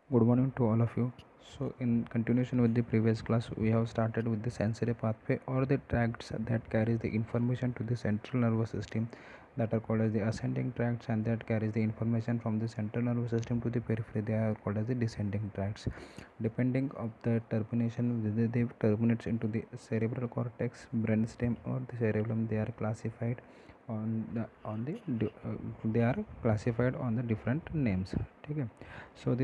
Good morning to all of you. So, in continuation with the previous class, we have started with the sensory pathway or the tracts that carries the information to the central nervous system, that are called as the ascending tracts, and that carries the information from the central nervous system to the periphery. They are called as the descending tracts. Depending of the termination, whether they terminates into the cerebral cortex, brainstem, or the cerebellum, they are classified they are classified on the different names. Okay. So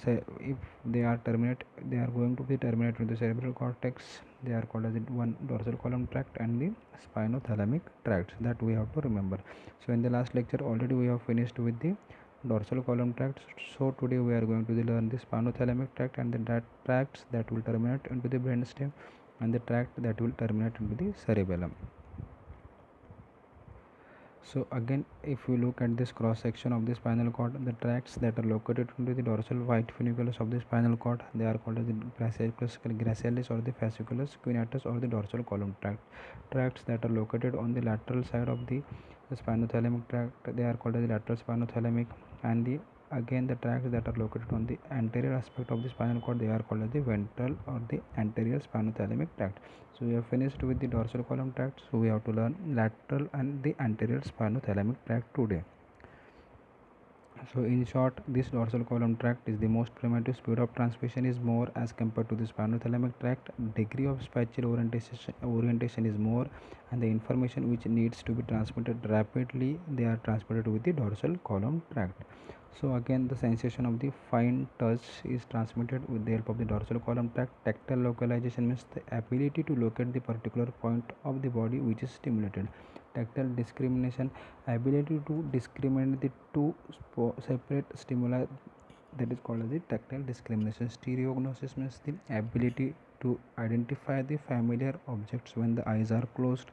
say if they are going to be terminated with the cerebral cortex. They are called as the one dorsal column tract and the spinothalamic tracts, that we have to remember. So in the last lecture already we have finished with the dorsal column tracts. So today we are going to learn the spinothalamic tract and the tracts that will terminate into the brainstem and the tract that will terminate into the cerebellum. So again, if you look at this cross section of the spinal cord, the tracts that are located into the dorsal white funiculus of the spinal cord, they are called as the gracilis or the fasciculus cuneatus or the dorsal column tract. Tracts that are located on the lateral side of the spinothalamic tract, they are called as the lateral spinothalamic, and the again the tracts that are located on the anterior aspect of the spinal cord, they are called as the ventral or the anterior spinothalamic tract. So we have finished with the dorsal column tract. So we have to learn lateral and the anterior spinothalamic tract today. So in short, this dorsal column tract is the most primitive. Speed of transmission is more as compared to the spinothalamic tract. Degree of spatial orientation is more, and the information which needs to be transmitted rapidly, they are transmitted with the dorsal column tract. So again, the sensation of the fine touch is transmitted with the help of the dorsal column tract. Tactile localization means the ability to locate the particular point of the body which is stimulated. Tactile discrimination, ability to discriminate the two separate stimuli, that is called as the tactile discrimination. Stereognosis means the ability to identify the familiar objects when the eyes are closed,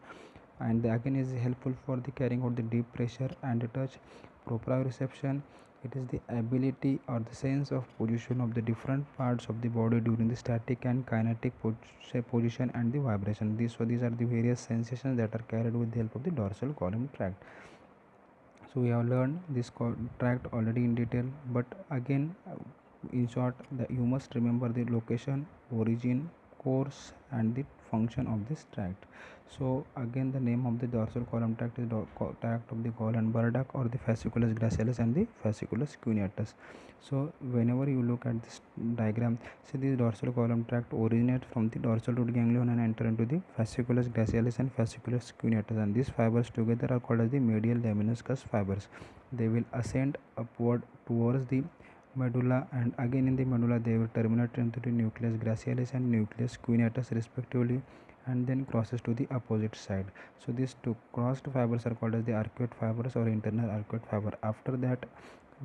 and again is helpful for the carrying out the deep pressure and the touch. Proprioception, it is the ability or the sense of position of the different parts of the body during the static and kinetic position and the vibration. These are the various sensations that are carried with the help of the dorsal column tract. So we have learned this tract already in detail, but again, in short, you must remember the location, origin, course, and the function of this tract. So again, the name of the dorsal column tract is tract of the gall and burdock, or the fasciculus gracilis and the fasciculus cuneatus. So whenever you look at this diagram, see this dorsal column tract originates from the dorsal root ganglion and enter into the fasciculus gracilis and fasciculus cuneatus, and these fibers together are called as the medial lemniscus fibers. They will ascend upward towards the medulla, and again in the medulla they will terminate into the nucleus gracilis and nucleus cuneatus respectively, and then crosses to the opposite side. So these two crossed fibers are called as the arcuate fibers or internal arcuate fiber. After that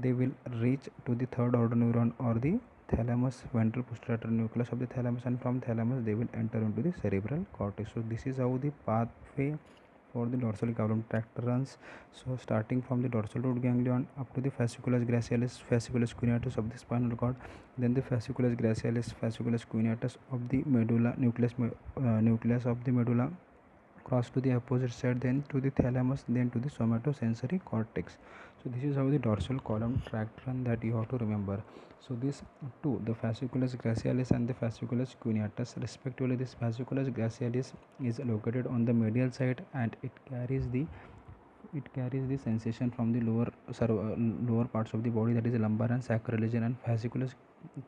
they will reach to the third order neuron or the thalamus, ventral pituitary nucleus of the thalamus, and from thalamus they will enter into the cerebral cortex. So this is how the pathway for the dorsal column tract runs. So starting from the dorsal root ganglion up to the fasciculus gracilis, fasciculus cuneatus of the spinal cord, then the fasciculus gracilis, fasciculus cuneatus of the medulla, nucleus of the medulla, cross to the opposite side, then to the thalamus, then to the somatosensory cortex. So this is how the dorsal column tract run, that you have to remember. So these two, the fasciculus gracialis and the fasciculus cuneatus respectively, this fasciculus gracialis is located on the medial side, and it carries the sensation from the lower parts of the body, that is lumbar and sacral region, and fasciculus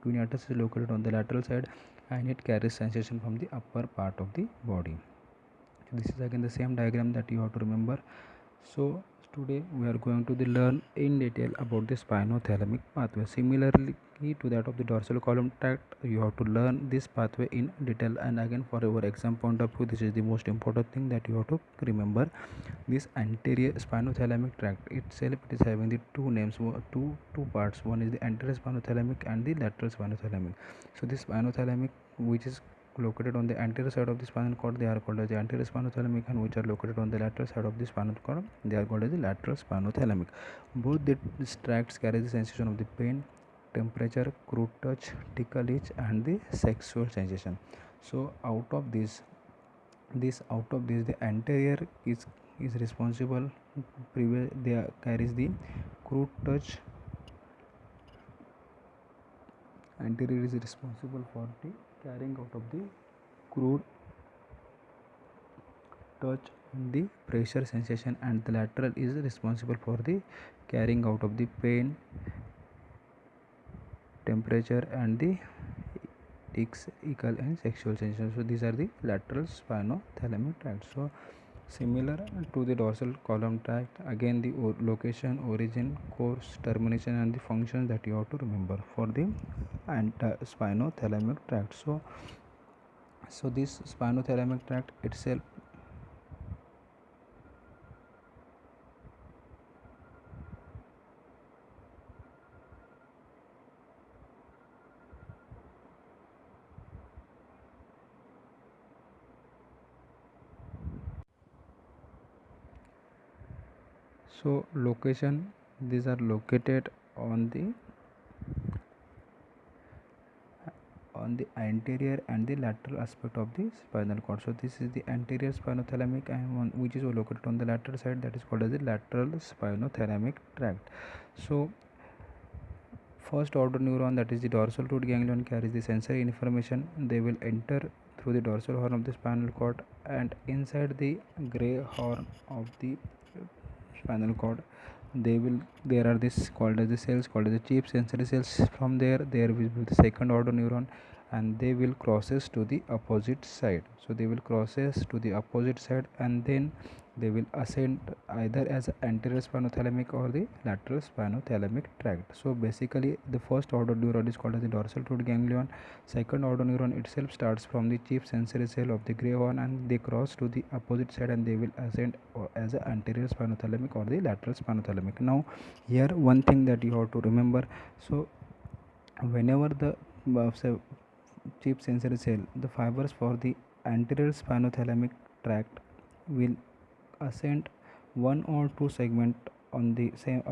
cuneatus is located on the lateral side, and it carries sensation from the upper part of the body. So this is again the same diagram that you have to remember. So today we are going to learn in detail about the spinothalamic pathway. Similarly to that of the dorsal column tract, you have to learn this pathway in detail, and again for our exam point of view, this is the most important thing that you have to remember. This anterior spinothalamic tract itself, it is having the two names, two parts. One is the anterior spinothalamic and the lateral spinothalamic. So this spinothalamic, which is located on the anterior side of the spinal cord, they are called as the anterior spinothalamic, and which are located on the lateral side of the spinal cord, they are called as the lateral spinothalamic. Both these tracts carry the sensation of the pain, temperature, crude touch, tickle itch, and the sexual sensation. So out of this the anterior is responsible, they carries the crude touch, anterior is responsible for the carrying out of the crude touch, the pressure sensation, and the lateral is responsible for the carrying out of the pain, temperature, and the equal and sexual sensation. So these are the lateral spinothalamic tract. So similar to the dorsal column tract, again the location, origin, course, termination, and the functions that you have to remember for the spinothalamic tract. So this spinothalamic tract itself location, these are located on the anterior and the lateral aspect of the spinal cord. So this is the anterior spinothalamic, and one which is located on the lateral side, that is called as the lateral spinothalamic tract. So first order neuron, that is the dorsal root ganglion, carries the sensory information. They will enter through the dorsal horn of the spinal cord, and inside the gray horn of the spinal cord there are this called as the cells called as the chief sensory cells. From there will be the second order neuron, and they will crosses to the opposite side. So they will crosses to the opposite side, and then they will ascend either as anterior spinothalamic or the lateral spinothalamic tract. So basically the first order neuron is called as the dorsal root ganglion. Second order neuron itself starts from the chief sensory cell of the gray horn, and they cross to the opposite side, and they will ascend as a anterior spinothalamic or the lateral spinothalamic. Now here one thing that you have to remember, so whenever the chief sensory cell, the fibers for the anterior spinothalamic tract will ascend one or two segment on the same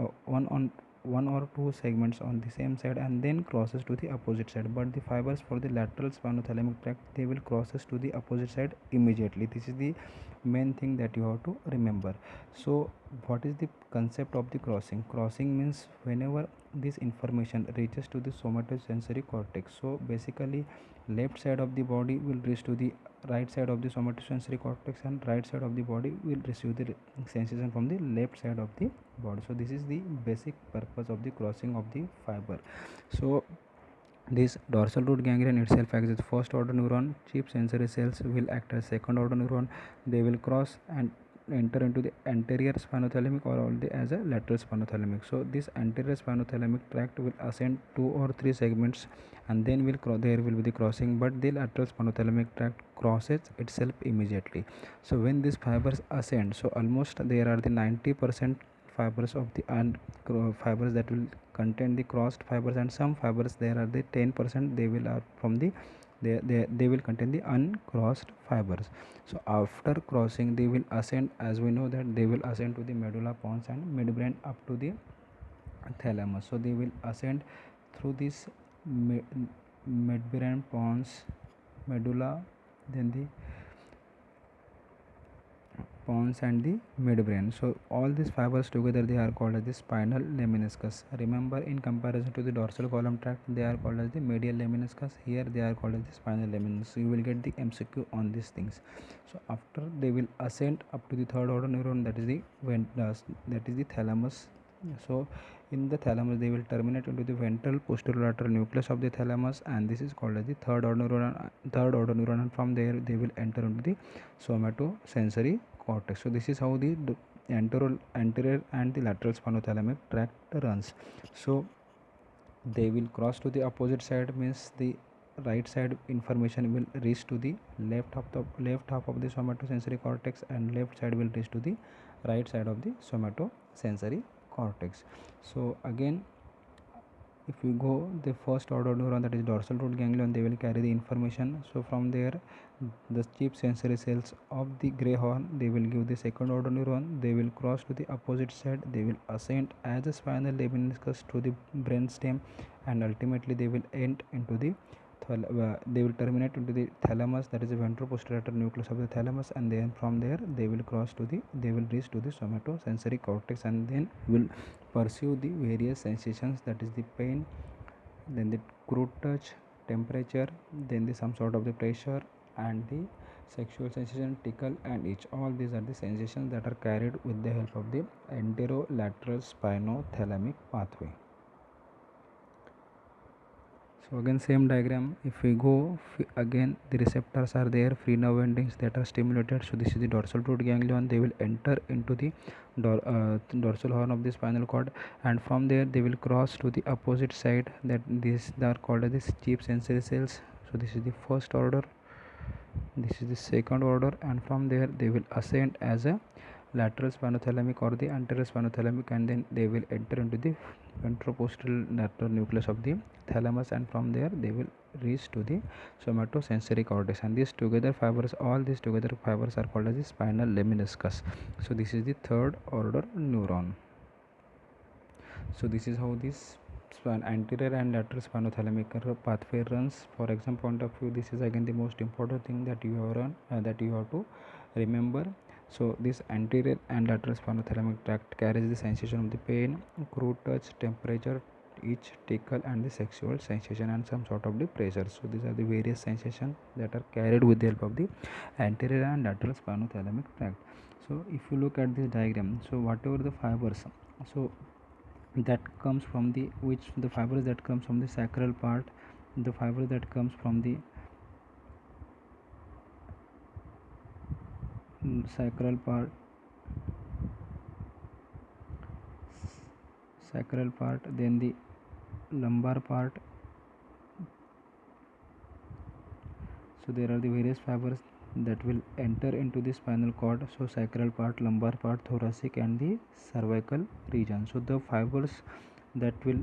one or two segments on the same side, and then crosses to the opposite side. But the fibers for the lateral spinothalamic tract, they will crosses to the opposite side immediately. This is the main thing that you have to remember. So what is the concept of the crossing means whenever this information reaches to the somatosensory cortex. So basically left side of the body will reach to the right side of the somatosensory cortex, and right side of the body will receive the sensation from the left side of the body. So this is the basic purpose of the crossing of the fiber. So this dorsal root ganglion itself acts as the first order neuron. Chief sensory cells will act as second order neuron. They will cross and enter into the anterior spinothalamic or already as a lateral spinothalamic. So this anterior spinothalamic tract will ascend two or three segments, and then there will be the crossing, but the lateral spinothalamic tract crosses itself immediately. So when these fibers ascend, so almost there are the 90% fibers of the fibers that will contain the crossed fibers, and some fibers there are the 10% they will are from the they will contain the uncrossed fibers. So after crossing they will ascend, as we know that they will ascend to the medulla pons and midbrain up to the thalamus. So they will ascend through this midbrain pons, medulla, then the pons and the midbrain. So all these fibers together they are called as the spinal lemniscus. Remember, in comparison to the dorsal column tract, they are called as the medial lemniscus. Here they are called as the spinal lemniscus. You will get the MCQ on these things. So after they will ascend up to the third order neuron, that is the thalamus. So in the thalamus they will terminate into the ventral posterolateral nucleus of the thalamus, and this is called as the third order neuron, and from there they will enter into the somatosensory cortex. So this is how the anterior and the lateral spinothalamic tract runs. So they will cross to the opposite side, means the right side information will reach to the left half of the somatosensory cortex, and left side will reach to the right side of the somatosensory cortex. So again, if we go the first order neuron, that is dorsal root ganglion, they will carry the information. So from there the chief sensory cells of the gray horn, they will give the second order neuron. They will cross to the opposite side, they will ascend as a spinal lemniscus to the brain stem, and ultimately they will end into the they will terminate into the thalamus, that is the ventroposterolateral nucleus of the thalamus, and then from there they will reach to the somatosensory cortex, and then will pursue the various sensations, that is the pain, then the crude touch, temperature, then the some sort of the pressure, and the sexual sensation, tickle and itch. All these are the sensations that are carried with the help of the anterolateral spinothalamic pathway. So again same diagram, if we go again, the receptors are there, free nerve endings that are stimulated. So this is the dorsal root ganglion. They will enter into the dorsal horn of the spinal cord, and from there they will cross to the opposite side, that these are called as the cheap sensory cells. So this is the first order, this is the second order, and from there they will ascend as a lateral spinothalamic or the anterior spinothalamic, and then they will enter into the ventroposterior lateral nucleus of the thalamus, and from there they will reach to the somatosensory cortex. And these together fibers, all these together fibers are called as the spinal lemniscus. So this is the third order neuron. So this is how this anterior and lateral spinothalamic pathway runs. For exam point of view, this is again the most important thing that you have to remember. So this anterior and lateral spinothalamic tract carries the sensation of the pain, crude touch, temperature, itch, tickle, and the sexual sensation, and some sort of the pressure. So these are the various sensations that are carried with the help of the anterior and lateral spinothalamic tract. So if you look at this diagram, so whatever the fibers, so that comes from the the fibers that comes from the sacral part, the fiber that comes from the sacral part, then the lumbar part. So there are the various fibers that will enter into the spinal cord. So sacral part, lumbar part, thoracic, and the cervical region. So the fibers that will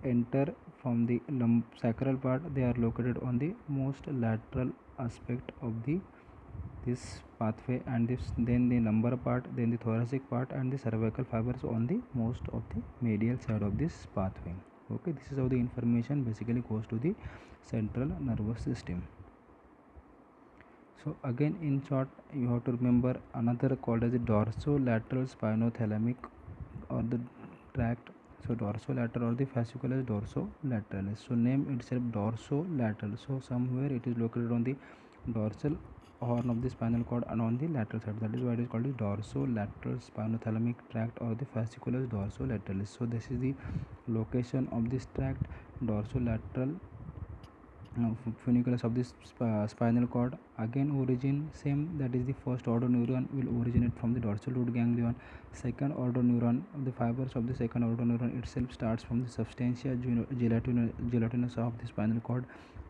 enter from the sacral part, they are located on the most lateral aspect of this pathway, and then the lumbar part, then the thoracic part, and the cervical fibers on the most of the medial side of this pathway. Okay, this is how the information basically goes to the central nervous system. So again in short, you have to remember another called as the dorsolateral spinothalamic or the tract. So dorsolateral or the fasciculus dorsolateralism. So name itself dorsolateral. So somewhere it is located on the dorsal horn of the spinal cord and on the lateral side. That is why it is called the dorsolateral spinothalamic tract or the fasciculus dorsolateralism. So this is the location of this tract, dorsolateral funiculus of this spinal cord. Again origin same, that is the first order neuron will originate from the dorsal root ganglion. Second order neuron, the fibers of the second order neuron itself starts from the substantia gelatinosa of the spinal cord.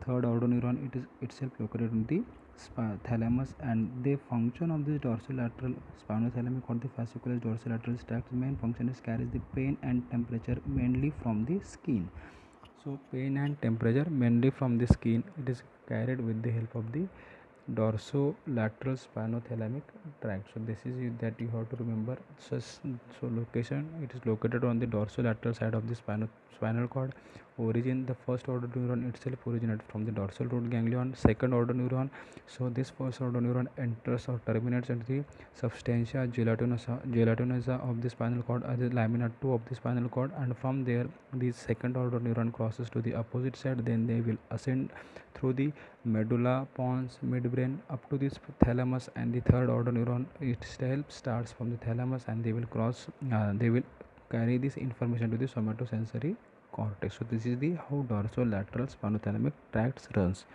Third order neuron, it is itself located in the thalamus, and the function of the dorsolateral spinothalamic or the fasciculus dorsolateral tract main function is carries the pain and temperature mainly from the skin. So pain and temperature mainly from the skin, it is carried with the help of the dorsolateral spinothalamic tract. So this is that you have to remember. So location, it is located on the dorsolateral side of the spinal cord. Origin, the first order neuron itself originated from the dorsal root ganglion. Second order neuron, so this first order neuron enters or terminates into the substantia gelatinosa of the spinal cord as the lamina 2 of the spinal cord, and from there the second order neuron crosses to the opposite side. Then they will ascend through the medulla, pons, midbrain up to this thalamus, and the third order neuron itself starts from the thalamus, and they will they will carry this information to the somatosensory cortex. So this is the how dorsolateral spinothalamic tracts runs.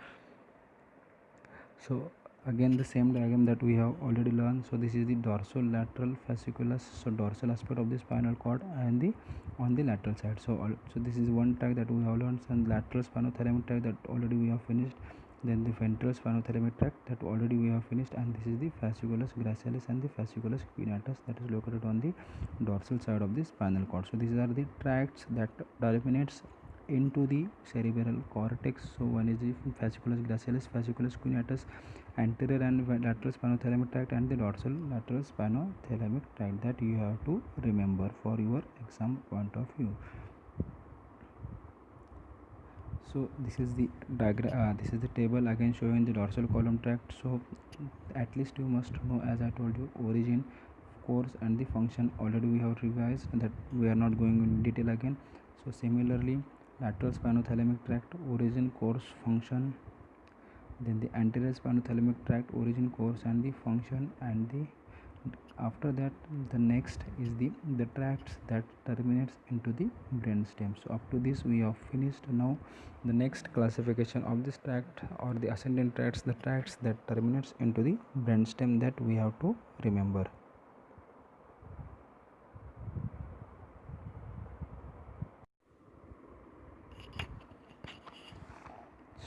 So again the same diagram that we have already learned. So this is the dorsolateral fasciculus, so dorsal aspect of the spinal cord, and the on the lateral side. So this is one tract that we have learned, and lateral spinothalamic tract that already we have finished. Then the ventral spinothalamic tract that already we have finished, and this is the fasciculus gracilis and the fasciculus cuneatus that is located on the dorsal side of the spinal cord. So these are the tracts that terminates into the cerebral cortex. So one is the fasciculus gracilis, fasciculus cuneatus, anterior and lateral spinothalamic tract, and the dorsal lateral spinothalamic tract that you have to remember for your exam point of view. So this is the diagram, this is the table again showing the dorsal column tract. So at least you must know, as I told you, origin, course, and the function already we have revised, and that we are not going in detail again. So similarly lateral spinothalamic tract, origin, course, function. Then the anterior spinothalamic tract, origin, course, and the function. And the after that, the next is the tracts that terminates into the brainstem. So up to this we have finished. Now the next classification of this tract or the ascending tracts, the tracts that terminates into the brainstem, that we have to remember.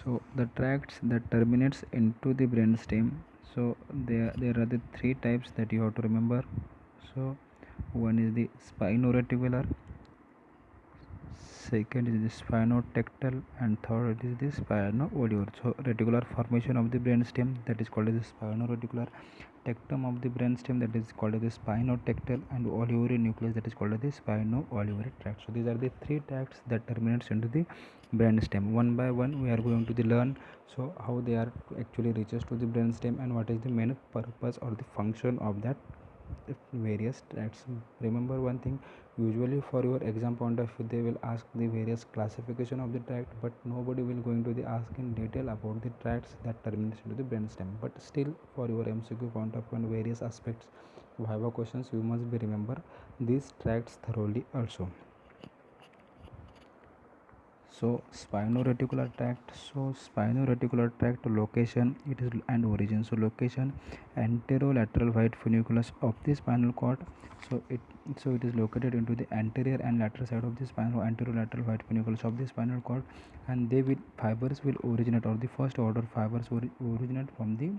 So the tracts that terminates into the brainstem, so there are the three types that you have to remember. So one is the spino-reticular, second is the spinotectal, and third is the spino-olivar. So reticular formation of the brainstem, that is called as the spino-reticular, tectum of the brainstem, that is called as the spinotectal, and olivary nucleus, that is called as the spino-olivary tract. So these are the three tracts that terminates into the brainstem. One by one we are going to learn so how they are actually reaches to the brainstem and what is the main purpose or the function of that various tracts. Remember one thing, usually for your exam point of view they will ask the various classification of the tract, but nobody will going to the ask in detail about the tracts that terminates into the brainstem. But still for your MCQ point of view and various aspects viva questions, you must be remember these tracts thoroughly also. So spino-reticular tract, so spino-reticular tract location it is and origin. So location, anterolateral white funiculus of the spinal cord. So it is located into the anterior and lateral side of the spinal anterolateral white funiculus of the spinal cord, and they will fibers will originate, or the first order fibers originate from the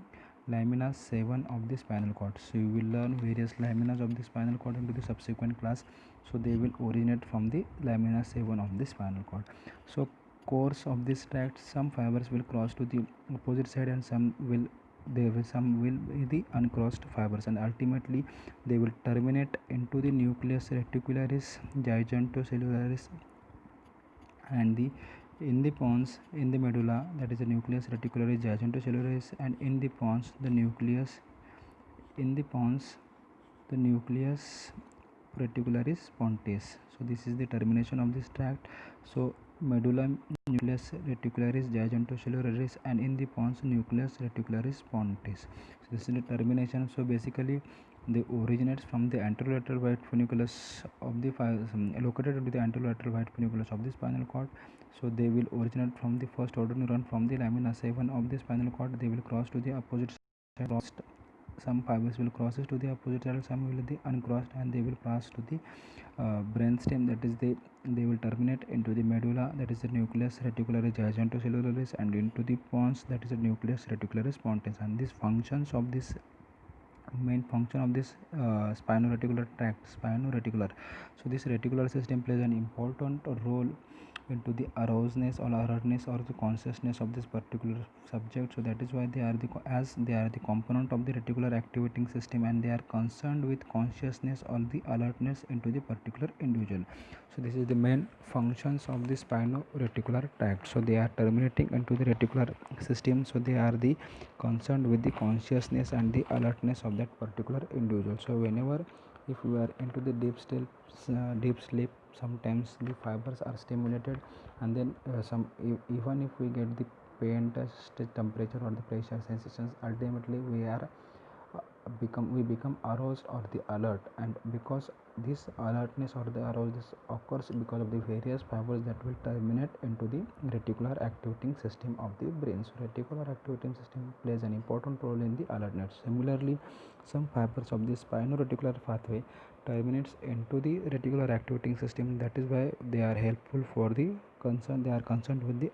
lamina 7 of the spinal cord. So you will learn various laminas of the spinal cord into the subsequent class. So they will originate from the lamina 7 of the spinal cord. So course of this tract, some fibers will cross to the opposite side and some will be the uncrossed fibers, and ultimately they will terminate into the nucleus reticularis, gigantocellularis, and the in the pons in the medulla, that is the nucleus reticularis, gigantocellularis, and in the pons the nucleus reticularis pontis. So this is the termination of this tract. So medulla, nucleus reticularis, gigantocellularis, and in the pons nucleus reticularis pontis. So this is the termination. So basically they originates from the anterolateral white funiculus of the located into the anterolateral white funiculus of the spinal cord. So they will originate from the first order neuron from the lamina 7 of the spinal cord. They will cross to the opposite side. Some fibers will crosses to the opposite side, some will be uncrossed, and they will pass to the brainstem, that is they will terminate into the medulla, that is the nucleus reticularis, gigantocellularis, and into the pons, that is the nucleus reticularis pontis. And these functions of this main function of this spino-reticular tract, spino-reticular. So this reticular system plays an important role into the arouseness or alertness or the consciousness of this particular subject. So that is why they are the component of the reticular activating system, and they are concerned with consciousness or the alertness into the particular individual. So this is the main functions of the spino-reticular tract. So they are terminating into the reticular system, so they are the concerned with the consciousness and the alertness of that particular individual. So whenever if you are into the deep sleep, sometimes the fibers are stimulated, and then even if we get the pain test, temperature or the pressure sensations, ultimately we become aroused or the alert. And because this alertness or the arousal occurs because of the various fibers that will terminate into the reticular activating system of the brain. So reticular activating system plays an important role in the alertness. Similarly, some fibers of the spino-reticular pathway terminates into the reticular activating system. That is why they are helpful for the they are concerned with the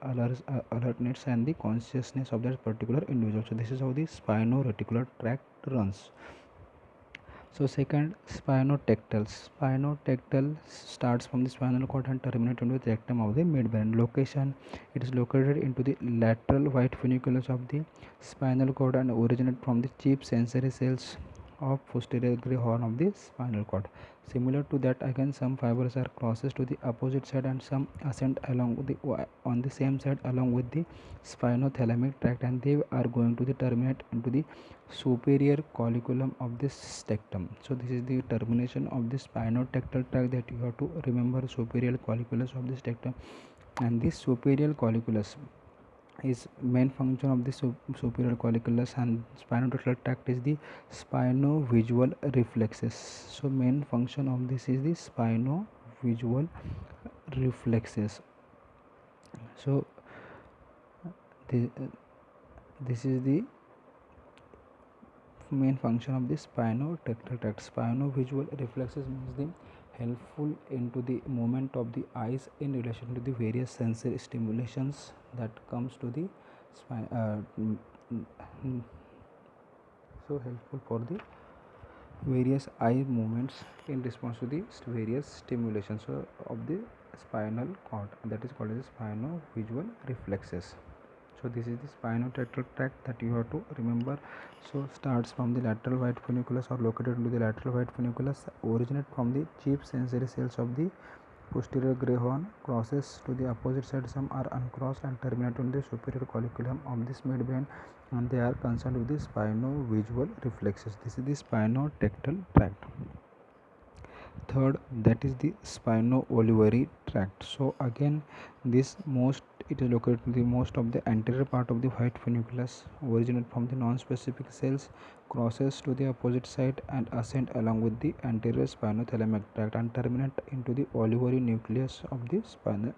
alertness and the consciousness of that particular individual. So this is how the spino-reticular tract runs. So second, spinotectal. Spinotectal starts from the spinal cord and terminates into the rectum of the midbrain. Location, it is located into the lateral white funiculus of the spinal cord and originate from the chief sensory cells of posterior gray horn of the spinal cord. Similar to that, again some fibers are crosses to the opposite side and some ascend along with on the same side along with the spinothalamic tract, and they are going to the terminate into the superior colliculum of this tectum. So this is the termination of the spinotectal tract that you have to remember, superior colliculus of this tectum. And this superior colliculus is main function of the superior colliculus, and spinotectal tract is the spino-visual reflexes. So main function of this is the spino-visual reflexes. So this, this is the main function of the spinotectal tract. Spino-visual reflexes means the helpful into the movement of the eyes in relation to the various sensory stimulations that comes to the spine. So helpful for the various eye movements in response to the various stimulations of the spinal cord, that is called as spino-visual reflexes. So this is the spinotectal tract that you have to remember. So starts from the lateral white funiculus or located into the lateral white funiculus, originate from the chief sensory cells of the posterior gray horn, crosses to the opposite side, some are uncrossed, and terminate on the superior colliculum of this midbrain, and they are concerned with the spino-visual reflexes. This is the spinotectal tract. Third, that is the spino-olivary tract. So again, this most it is located in the most of the anterior part of the white funiculus, originate from the non-specific cells, crosses to the opposite side and ascend along with the anterior spinothalamic tract and terminate into the olivary nucleus of the spinal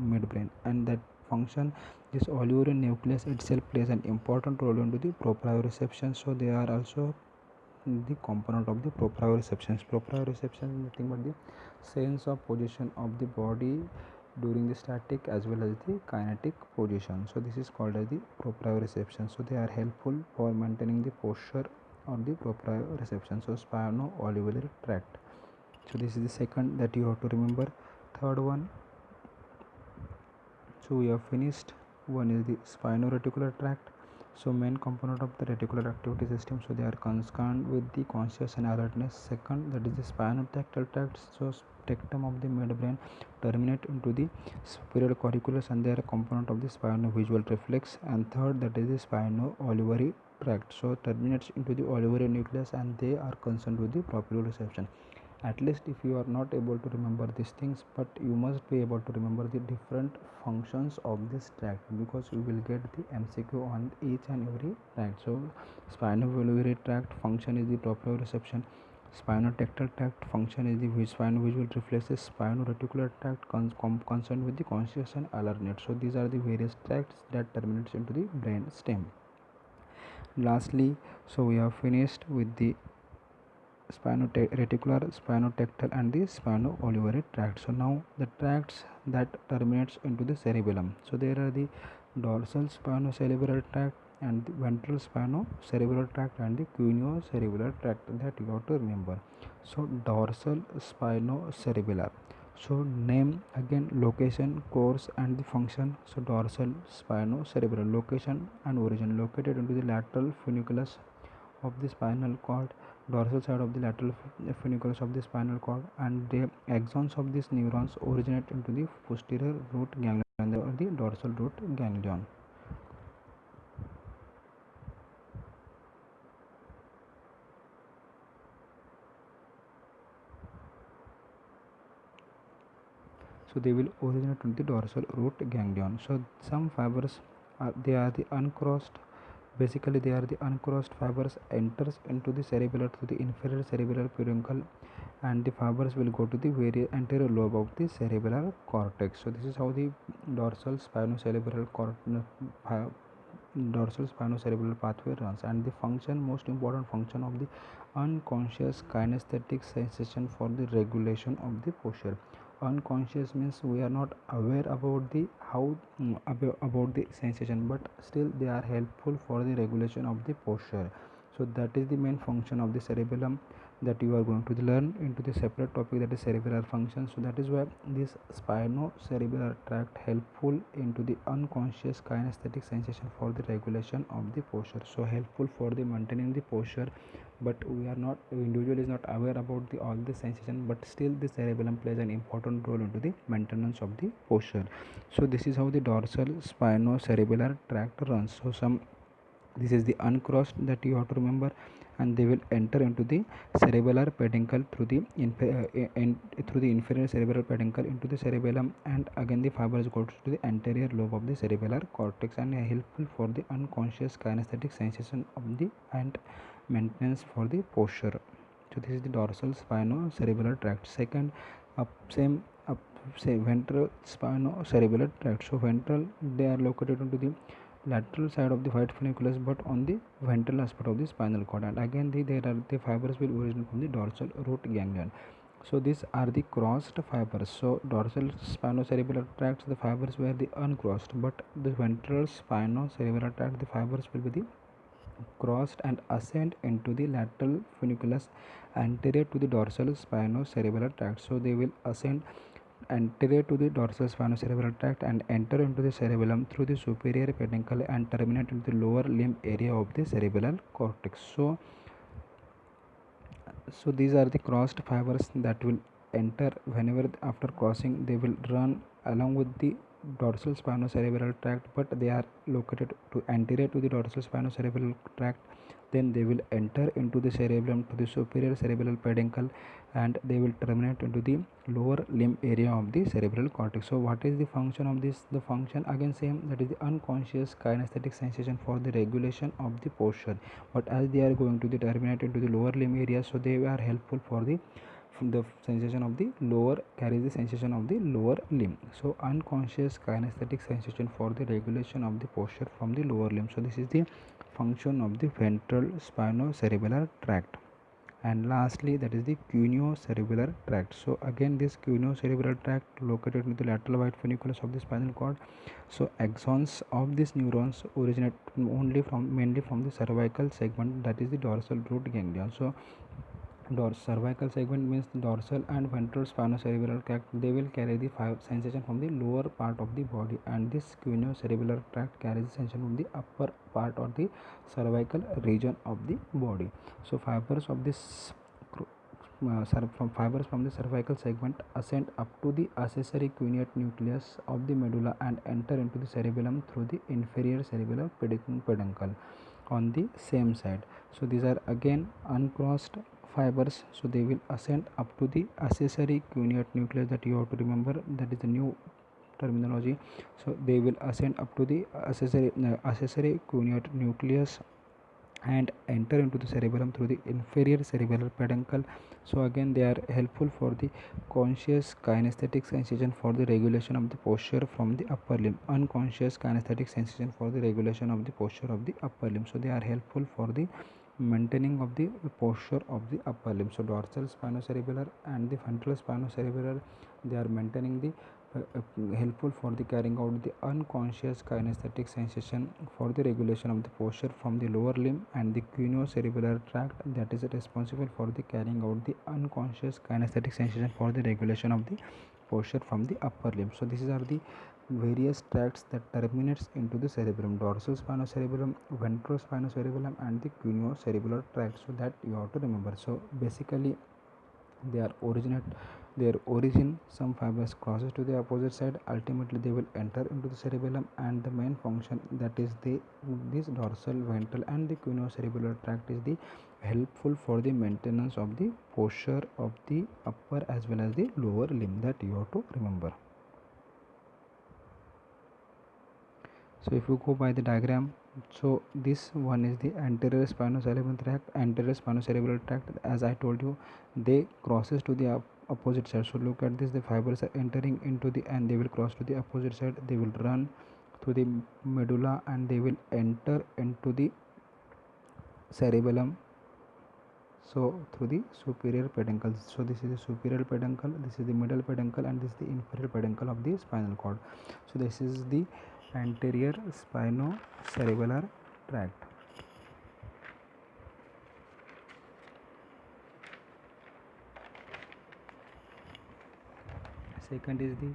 midbrain. And that function, this olivary nucleus itself plays an important role into the proprioception. So they are also the component of the proprioception. Proprioception is nothing but the sense of position of the body during the static as well as the kinetic position. So this is called as the proprioception. So they are helpful for maintaining the posture or the proprioception. So spino-olivary tract. So this is the second that you have to remember. Third one, so we have finished. One is the spino-reticular tract. So main component of the reticular activity system, so they are concerned with the conscious and alertness. Second, that is the spinotectal tract. So tectum of the midbrain terminate into the superior colliculus, and they are a component of the spino-visual reflex. And third, that is the spino-olivary tract. So terminates into the olivary nucleus, and they are concerned with the proprioception. At least if you are not able to remember these things, but you must be able to remember the different functions of this tract, because you will get the MCQ on each and every tract. So spino-olivary tract function is the proprioception, spinotectal tract function is the spino-visual reflexes, spino-reticular tract concerned with the conscious and alertness. So these are the various tracts that terminates into the brain stem. Lastly, so we have finished with the reticular, spinotectal and the spino-olivary tract. So now the tracts that terminates into the cerebellum. So there are the dorsal spinocerebellar tract and the ventral spinocerebellar tract and the cuneo-cerebellar tract that you have to remember. So dorsal spinocerebellar. So name again, location, course and the function. So dorsal spinocerebellar, location and origin, located into the lateral funiculus of the spinal cord, dorsal side of the lateral funiculus of the spinal cord, and the axons of these neurons originate into the posterior root ganglion or the dorsal root ganglion. So they will originate into the dorsal root ganglion. So some fibers are the uncrossed. Basically, they are the uncrossed fibers enters into the cerebellar through the inferior cerebellar peduncle, and the fibers will go to the very anterior lobe of the cerebellar cortex. So this is how the dorsal spinocerebellar dorsal spinocerebellar pathway runs. And the function, most important function of the unconscious kinesthetic sensation for the regulation of the posture. Unconscious means we are not aware about the about the sensation, but still they are helpful for the regulation of the posture. So that is the main function of the cerebellum that you are going to learn into the separate topic, that is cerebellar function. So that is why this spinocerebellar tract helpful into the unconscious kinesthetic sensation for the regulation of the posture. So helpful for the maintaining the posture, but we are not, individual is not aware about the all the sensation, but still the cerebellum plays an important role into the maintenance of the posture. So this is how the dorsal spinocerebellar tract runs. So this is the uncrossed that you have to remember, and they will enter into the cerebellar peduncle through the inferior cerebral peduncle into the cerebellum, and again the fibers go to the anterior lobe of the cerebellar cortex and are helpful for the unconscious kinesthetic sensation of the and maintenance for the posture. So this is the dorsal spinocerebellar tract. Second, say ventral spinocerebellar tract. So ventral, they are located into the lateral side of the white funiculus but on the ventral aspect of the spinal cord, and again the fibers will originate from the dorsal root ganglion. So these are the crossed fibers. So dorsal spinocerebellar tract, the fibers were the uncrossed, but the ventral spinocerebellar tract, the fibers will be the crossed and ascend into the lateral funiculus anterior to the dorsal spinocerebellar tract. So they will ascend anterior to the dorsal spinocerebellar tract and enter into the cerebellum through the superior peduncle and terminate into the lower limb area of the cerebral cortex. So these are the crossed fibers that will enter. Whenever after crossing, they will run along with the dorsal spinocerebellar tract, but they are located to anterior to the dorsal spinocerebellar tract. Then they will enter into the cerebellum to the superior cerebral peduncle and they will terminate into the lower limb area of the cerebral cortex. So what is the function of this? The function again same, that is the unconscious kinesthetic sensation for the regulation of the posture, but as they are going to the terminate into the lower limb area, so they are helpful for the sensation of the lower, carries the sensation of the lower limb. So unconscious kinesthetic sensation for the regulation of the posture from the lower limb. So this is the function of the ventral spinocerebellar tract. And lastly, that is the cuneo-cerebellar tract. So again, this cuneo-cerebellar tract located in the lateral white funiculus of the spinal cord. So axons of these neurons originate mainly from the cervical segment, that is the dorsal root ganglion. So cervical segment means dorsal and ventral spinocerebellar tract, they will carry the sensation from the lower part of the body, and this cuneo-cerebellar tract carries sensation from the upper part of the cervical region of the body. So fibers of this fibers from the cervical segment ascend up to the accessory cuneate nucleus of the medulla and enter into the cerebellum through the inferior cerebellar peduncle on the same side. So these are again uncrossed fibers, so they will ascend up to the accessory cuneate nucleus, that you have to remember, that is the new terminology. So they will ascend up to the accessory cuneate nucleus and enter into the cerebellum through the inferior cerebellar peduncle. So again they are helpful for the conscious kinesthetic sensation for the regulation of the posture from the upper limb, unconscious kinesthetic sensation for the regulation of the posture of the upper limb. So they are helpful for the maintaining of the posture of the upper limb. So dorsal spinocerebellar and the ventral spinocerebellar, they are maintaining the helpful for the carrying out the unconscious kinesthetic sensation for the regulation of the posture from the lower limb, and the cuneo-cerebellar tract, that is responsible for the carrying out the unconscious kinesthetic sensation for the regulation of the posture from the upper limb. So these are the various tracts that terminates into the cerebellum: dorsal spinocerebellum, ventral spinocerebellum, and the cuneo-cerebellar tract. So that you have to remember. So basically they are their origin, some fibers crosses to the opposite side, ultimately they will enter into the cerebellum, and the main function, that is this dorsal, ventral and the cuneo-cerebellar tract is the helpful for the maintenance of the posture of the upper as well as the lower limb, that you have to remember. So if you go by the diagram, so this one is the anterior spinocerebellar tract, as I told you, they crosses to the opposite side. So look at this, the fibers are entering into the, and they will cross to the opposite side, they will run through the medulla and they will enter into the cerebellum, so through the superior peduncle. So this is the superior peduncle, this is the middle peduncle, and this is the inferior peduncle of the spinal cord. So this is the anterior spinocerebellar tract. Second is the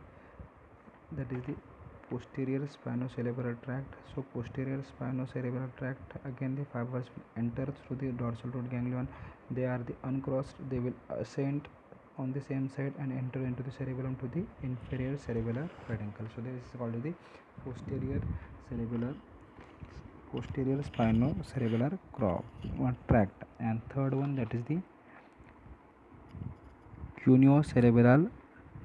posterior spinocerebellar tract. So posterior spinocerebellar tract, again the fibers will enter through the dorsal root ganglion, they are the uncrossed, they will ascend on the same side and enter into the cerebellum to the inferior cerebellar peduncle. So this is called the posterior cerebellar posterior spinocerebellar tract, and third one, that is the cuneo-cerebellar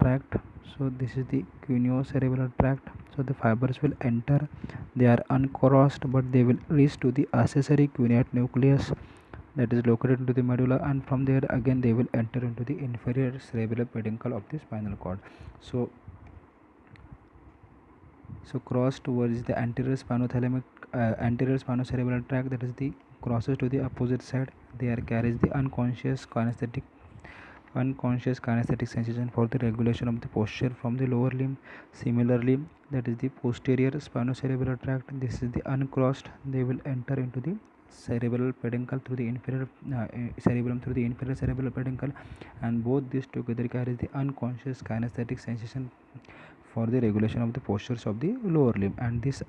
tract. So this is the cuneo-cerebellar tract. So the fibers will enter, they are uncrossed, but they will reach to the accessory cuneate nucleus that is located into the medulla, and from there again they will enter into the inferior cerebral peduncle of the spinal cord. So cross towards the anterior spinothalamic anterior spinocerebellar tract, that is the crosses to the opposite side. There carries the unconscious kinesthetic sensation for the regulation of the posture from the lower limb. Similarly, that is the posterior spinocerebellar tract, this is the uncrossed, they will enter into the cerebral peduncle through the inferior cerebellum through the inferior cerebral peduncle, and both these together carries the unconscious kinesthetic sensation for the regulation of the postures of the lower limb. And this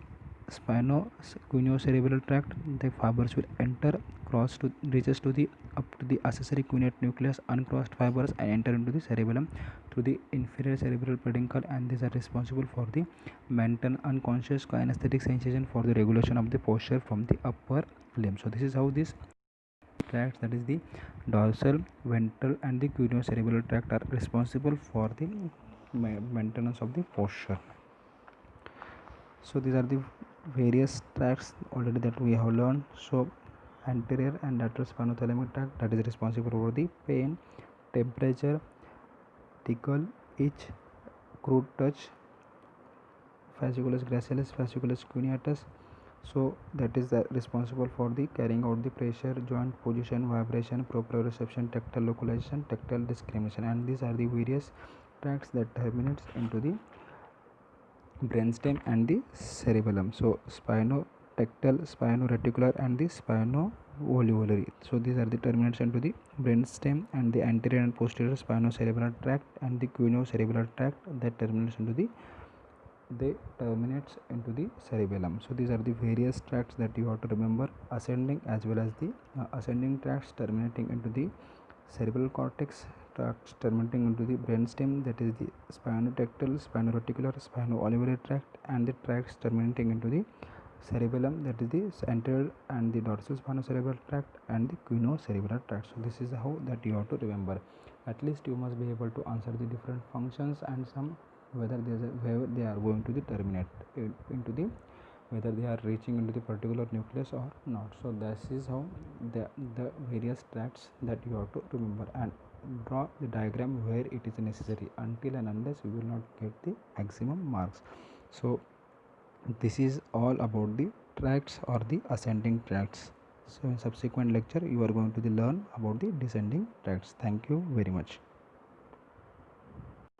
spinocuneocerebellar tract, the fibers will enter, cross to reaches to the up to the accessory cuneate nucleus, uncrossed fibers, and enter into the cerebellum through the inferior cerebral peduncle, and these are responsible for the mental unconscious kinesthetic sensation for the regulation of the posture from the upper limb. So this is how these tracts, that is the dorsal, ventral, and the cuneocerebellar tract, are responsible for the maintenance of the posture. So these are the various tracts already that we have learned. So anterior and lateral spinothalamic tract, that is responsible for the pain, temperature, tickle, itch, crude touch, fasciculus gracilis, fasciculus cuneatus. So that is responsible for the carrying out the pressure, joint position, vibration, proprioception, tactile localization, tactile discrimination, and these are the various tracts that terminates into the brainstem and the cerebellum. So spinotactile, spinoreticular, and the spinovolvulary. So these are the terminates into the brainstem, and the anterior and posterior spinocerebellar tract and the cuneocerebellar tract that terminates into the cerebellum. So these are the various tracts that you have to remember, ascending as well as the ascending tracts terminating into the cerebral cortex, tracts terminating into the brainstem, that is the spinotactile, spinoreticular, spinovolvulary tract, and the tracts terminating into the cerebellum, that is the anterior and the dorsal spinocerebellar tract and the cuneocerebellar tract. So this is how that you have to remember. At least you must be able to answer the different functions and some whether they are going to the terminate into the whether they are reaching into the particular nucleus or not. So this is how the various tracts that you have to remember, and draw the diagram where it is necessary. Until and unless we will not get the maximum marks. So this is all about the tracts or the ascending tracts. So in subsequent lecture you are going to learn about the descending tracts. Thank you very much.